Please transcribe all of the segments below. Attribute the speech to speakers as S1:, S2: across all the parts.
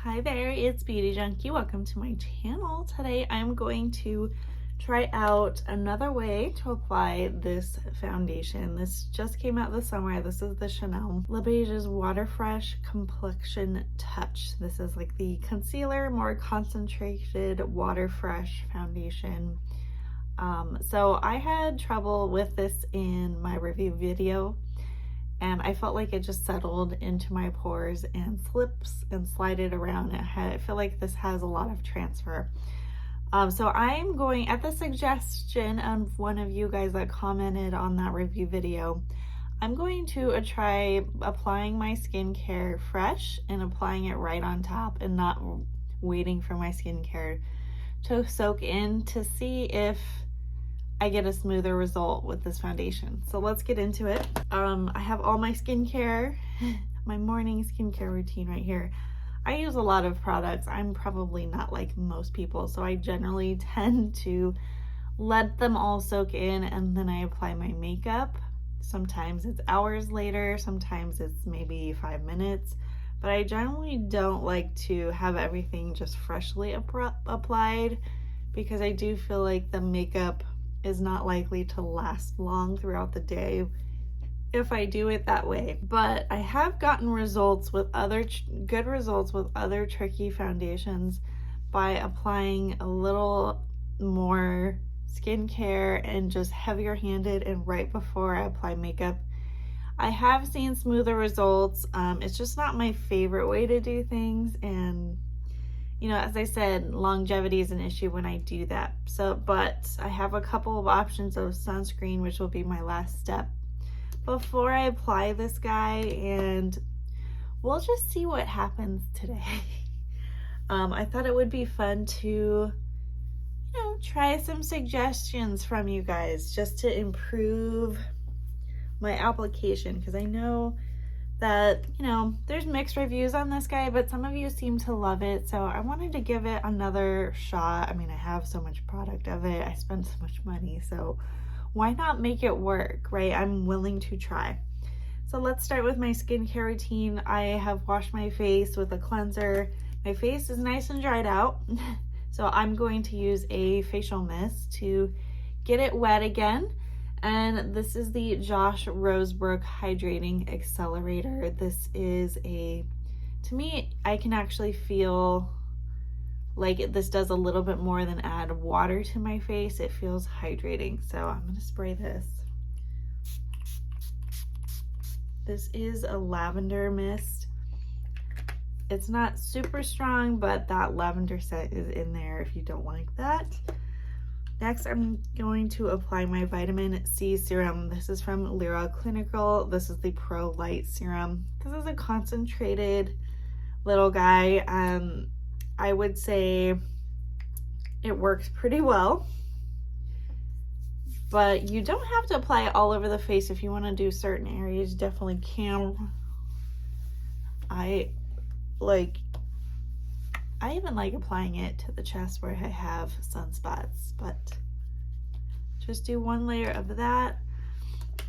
S1: Hi there, it's Beauty Junkie. Welcome to my channel. Today I'm going to try out another way to apply this foundation. This just came out this summer. This is the Chanel Beiges Water Fresh Complexion Touch. This is like the concealer, more concentrated water fresh foundation. So I had trouble with this in my review video, and I felt like it just settled into my pores and slips and slided around. I feel like this has a lot of transfer. So I'm going, at the suggestion of one of you guys that commented on that review video, I'm going to try applying my skincare fresh and applying it right on top and not waiting for my skincare to soak in to see if I get a smoother result with this foundation. So let's get into it. I have all my skincare, my morning skincare routine right here. I use a lot of products. I'm probably not like most people, so I generally tend to let them all soak in and then I apply my makeup. Sometimes it's hours later, sometimes it's maybe 5 minutes, but I generally don't like to have everything just freshly applied because I do feel like the makeup is not likely to last long throughout the day if I do it that way. But I have gotten results with good results with other tricky foundations by applying a little more skincare and just heavier handed and right before I apply makeup. I have seen smoother results. It's just not my favorite way to do things, and you know, as I said, longevity is an issue when I do that. So, but I have a couple of options of sunscreen, which will be my last step before I apply this guy, and we'll just see what happens today. I thought it would be fun to, you know, try some suggestions from you guys just to improve my application, because I know that, you know, there's mixed reviews on this guy, but some of you seem to love it, so I wanted to give it another shot. I mean, I have so much product of it, I spend so much money, so why not make it work, right? I'm willing to try. So let's start with my skincare routine. I have washed my face with a cleanser. My face is nice and dried out, so I'm going to use a facial mist to get it wet again. And this is the Josh Rosebrook Hydrating Accelerator. This is to me, I can actually feel like this does a little bit more than add water to my face. It feels hydrating. So I'm gonna spray this. This is a lavender mist. It's not super strong, but that lavender scent is in there if you don't like that. Next, I'm going to apply my vitamin C serum. This is from Lyra Clinical. This is the Pro Light Serum. This is a concentrated little guy. I would say it works pretty well, but you don't have to apply it all over the face. If you want to do certain areas, you definitely can. I even like applying it to the chest where I have sunspots, but just do one layer of that.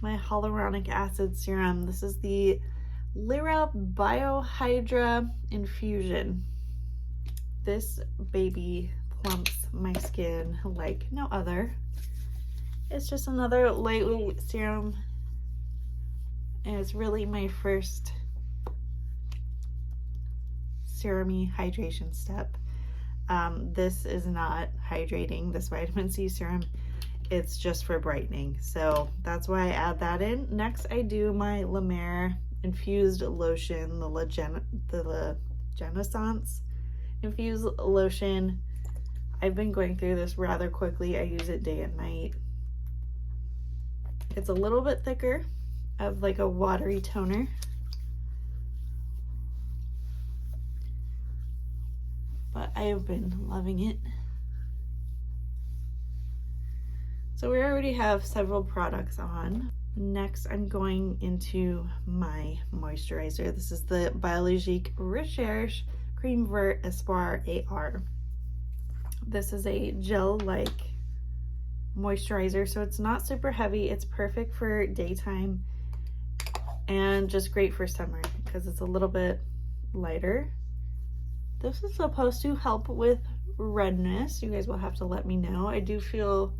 S1: My hyaluronic acid serum. This is the Lyra Biohydra Infusion. This baby plumps my skin like no other. It's just another lightweight serum, and it's really my first serum-y hydration step. This is not hydrating, this vitamin C serum. It's just for brightening. So that's why I add that in. Next, I do my La Mer infused lotion, the Genaissance infused lotion. I've been going through this rather quickly. I use it day and night. It's a little bit thicker, of like a watery toner. But I have been loving it. So we already have several products on. Next, I'm going into my moisturizer. This is the Biologique Recherche Cream Vert Espoir AR. This is a gel-like moisturizer, so it's not super heavy. It's perfect for daytime and just great for summer because it's a little bit lighter This is supposed to help with redness. You guys will have to let me know. I do feel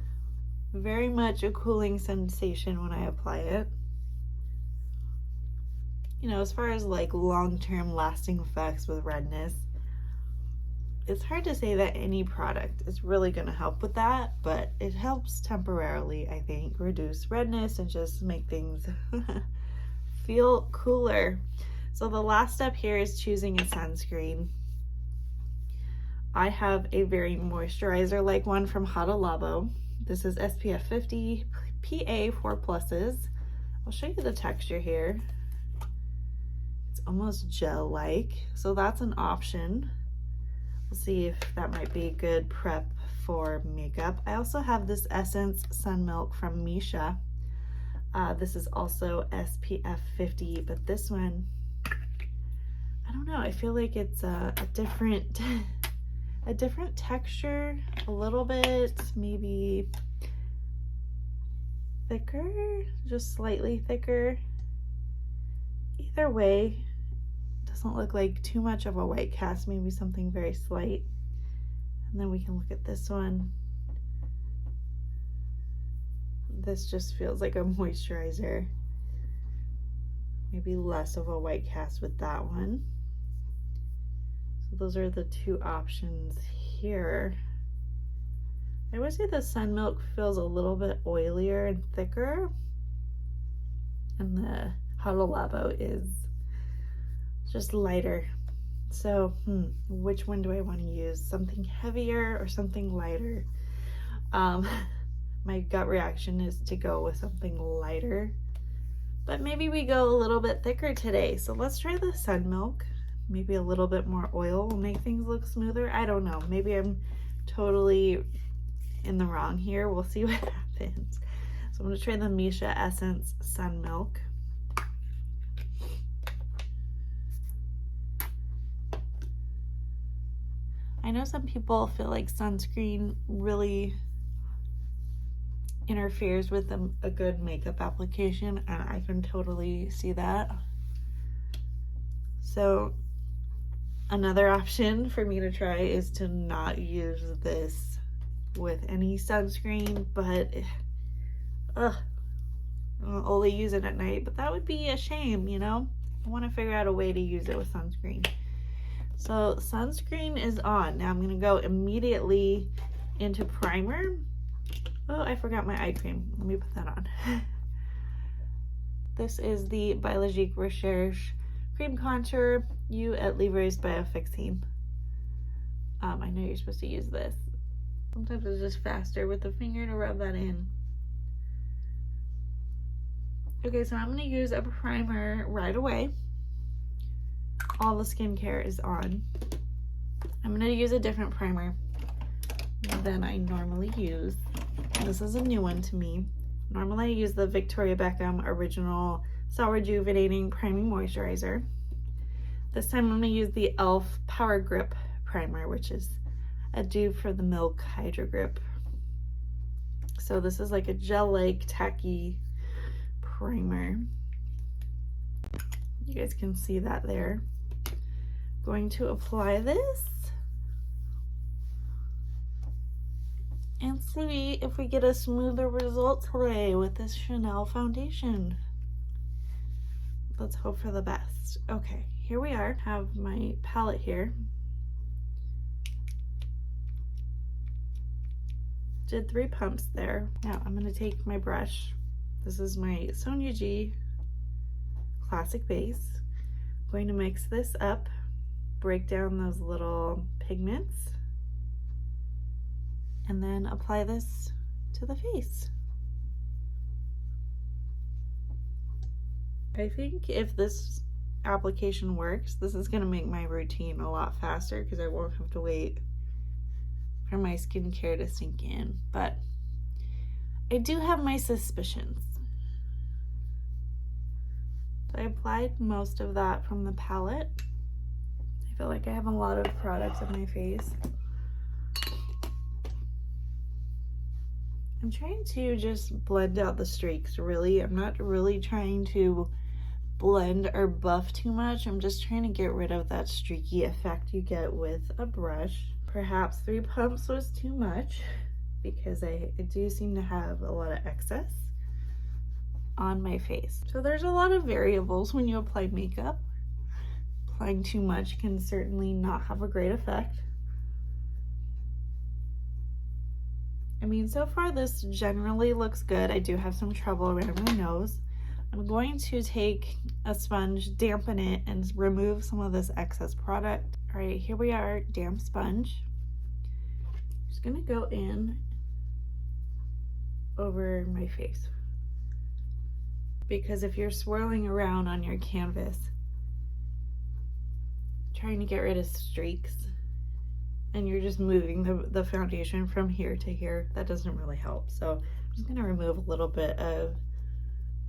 S1: very much a cooling sensation when I apply it. You know, as far as like long-term lasting effects with redness, it's hard to say that any product is really going to help with that, but it helps temporarily, I think, reduce redness and just make things feel cooler. So the last step here is choosing a sunscreen. I have a very moisturizer-like one from Hada Labo. This is SPF 50 PA 4+. I'll show you the texture here. It's almost gel-like, so that's an option. We'll see if that might be good prep for makeup. I also have this Essence Sun Milk from Misha. This is also SPF 50, but this one, I don't know, I feel like it's a different texture, a little bit maybe thicker, just slightly thicker. Either way, doesn't look like too much of a white cast, maybe something very slight. And then we can look at this one. This just feels like a moisturizer. Maybe less of a white cast with that one. So those are the two options here. I would say the Sun Milk feels a little bit oilier and thicker, and the Hada Labo is just lighter. So which one do I want to use? Something heavier or something lighter? My gut reaction is to go with something lighter, but maybe we go a little bit thicker today. So let's try the Sun Milk. Maybe a little bit more oil will make things look smoother. I don't know, maybe I'm totally in the wrong here. We'll see what happens. So I'm going to try the Misha Essence Sun Milk. I know some people feel like sunscreen really interferes with a good makeup application, and I can totally see that. So another option for me to try is to not use this with any sunscreen, but I'll only use it at night, but that would be a shame, you know? I want to figure out a way to use it with sunscreen. So sunscreen is on. Now I'm going to go immediately into primer. Oh, I forgot my eye cream. Let me put that on. This is the Biologique Recherche Cream Contour You at Livres Biofixing. I know you're supposed to use this. Sometimes it's just faster with the finger to rub that in. Okay, so I'm going to use a primer right away. All the skincare is on. I'm going to use a different primer than I normally use. This is a new one to me. Normally I use the Victoria Beckham Original Cell Rejuvenating Priming Moisturizer. This time I'm going to use the e.l.f. Power Grip Primer, which is a dupe for the Milk Hydro Grip. So this is like a gel-like tacky primer. You guys can see that there. Going to apply this and see if we get a smoother result today with this Chanel foundation. Let's hope for the best. Okay, here we are. Have my palette here. Did 3 pumps there. Now I'm going to take my brush. This is my Sonia G Classic Base. I'm going to mix this up, break down those little pigments, and then apply this to the face. I think if this application works, this is going to make my routine a lot faster because I won't have to wait for my skincare to sink in. But I do have my suspicions. So I applied most of that from the palette. I feel like I have a lot of products on my face. I'm trying to just blend out the streaks, really. I'm not really trying to blend or buff too much. I'm just trying to get rid of that streaky effect you get with a brush. Perhaps 3 pumps was too much because I do seem to have a lot of excess on my face. So there's a lot of variables when you apply makeup. Applying too much can certainly not have a great effect. I mean, so far this generally looks good. I do have some trouble around my nose. I'm going to take a sponge, dampen it, and remove some of this excess product. All right, here we are, damp sponge. Just gonna go in over my face. Because if you're swirling around on your canvas, trying to get rid of streaks, and you're just moving the foundation from here to here, that doesn't really help. So I'm just gonna remove a little bit of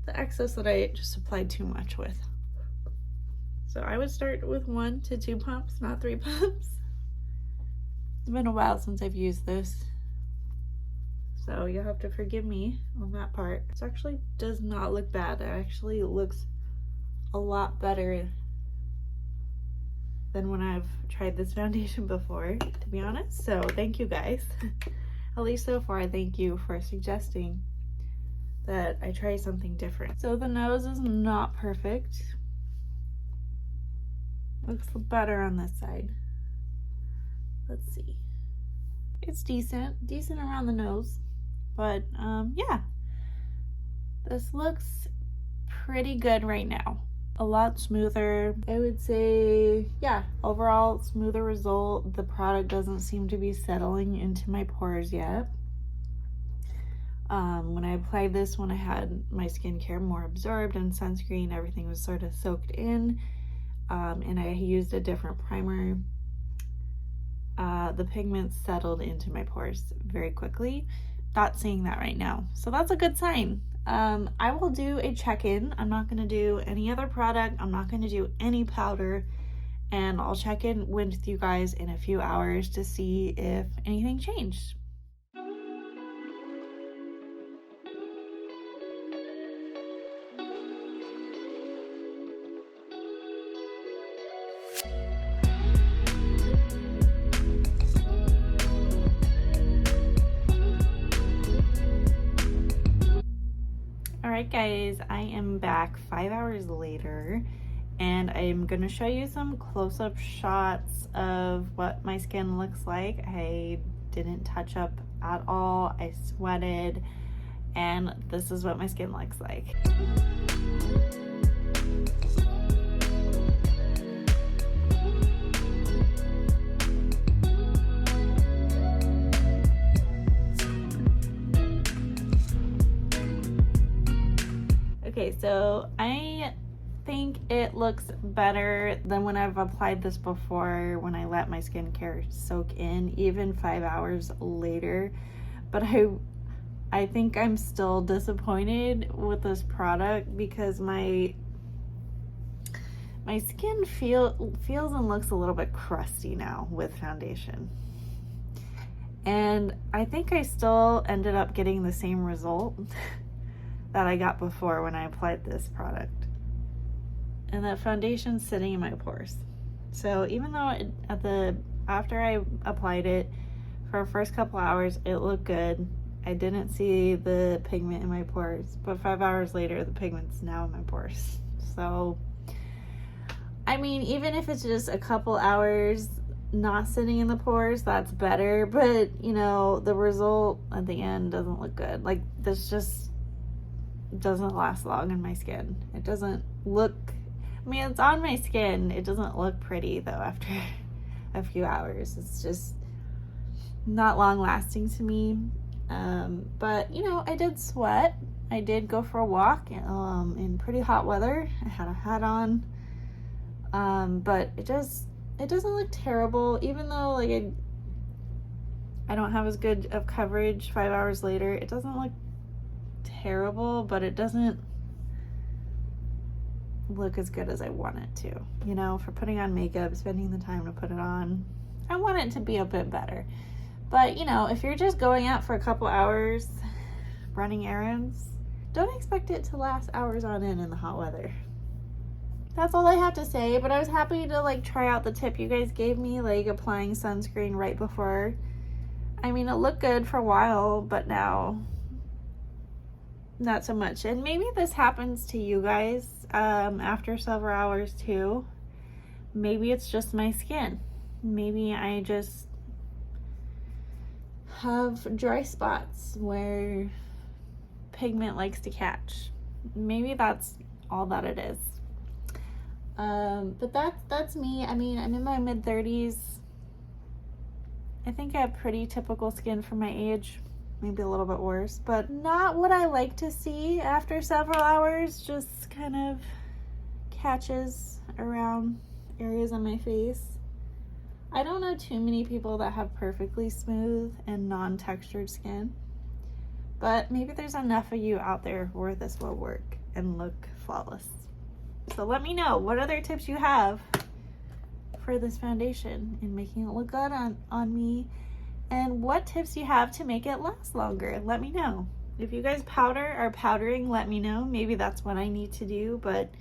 S1: the excess that I just applied too much with. So I would start with 1 to 2 pumps, not 3 pumps. It's been a while since I've used this, so you'll have to forgive me on that part. This actually does not look bad. It actually looks a lot better than when I've tried this foundation before, to be honest. So thank you guys. At least so far, thank you for suggesting that I try something different. So the nose is not perfect. Looks better on this side. Let's see. It's decent around the nose, but yeah, this looks pretty good right now. A lot smoother, I would say. Yeah, overall smoother result. The product doesn't seem to be settling into my pores yet. When I applied this, when I had my skincare more absorbed and sunscreen, everything was sort of soaked in, and I used a different primer. The pigments settled into my pores very quickly. Not seeing that right now, so that's a good sign. I will do a check-in. I'm not going to do any other product. I'm not going to do any powder, and I'll check in with you guys in a few hours to see if anything changed. Alright guys, I am back 5 hours later, and I'm going to show you some close-up shots of what my skin looks like. I didn't touch up at all, I sweated, and this is what my skin looks like. Okay, so I think it looks better than when I've applied this before, when I let my skincare soak in, even 5 hours later. But I think I'm still disappointed with this product because my skin feels and looks a little bit crusty now with foundation. And I think I still ended up getting the same result that I got before when I applied this product. And that foundation's sitting in my pores. So even though after I applied it for the first couple hours, it looked good. I didn't see the pigment in my pores, but 5 hours later, the pigment's now in my pores. So, I mean, even if it's just a couple hours not sitting in the pores, that's better. But, you know, the result at the end doesn't look good. Like, this just doesn't last long in my skin. It doesn't look, I mean, it's on my skin. It doesn't look pretty though after a few hours. It's just not long lasting to me. But you know, I did sweat. I did go for a walk in pretty hot weather. I had a hat on. But it doesn't look terrible, even though like I don't have as good of coverage 5 hours later. It doesn't look terrible, but it doesn't look as good as I want it to. You know, for putting on makeup, spending the time to put it on, I want it to be a bit better. But you know, if you're just going out for a couple hours running errands, don't expect it to last hours on end in the hot weather. that's all I have to say, but I was happy to like try out the tip you guys gave me, like applying sunscreen right before. I mean, it looked good for a while, but now not so much. And maybe this happens to you guys after several hours too. Maybe it's just my skin. Maybe I just have dry spots where pigment likes to catch. Maybe that's all that it is. But that's me. I mean, I'm in my mid-30s. I think I have pretty typical skin for my age, maybe a little bit worse, but not what I like to see after several hours, just kind of catches around areas on my face. I don't know too many people that have perfectly smooth and non-textured skin, but maybe there's enough of you out there where this will work and look flawless. So let me know what other tips you have for this foundation and making it look good on me, and what tips you have to make it last longer. Let me know. If you guys are powdering, let me know. Maybe that's what I need to do, but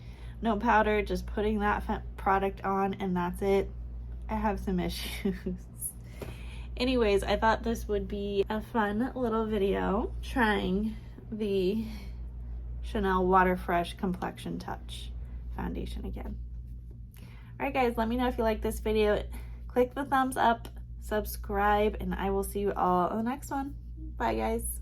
S1: no powder, just putting that product on and that's it. I have some issues. Anyways, I thought this would be a fun little video trying the Chanel Water Fresh Complexion Touch foundation again. Alright guys, let me know if you like this video. Click the thumbs up, subscribe, and I will see you all on the next one. Bye guys.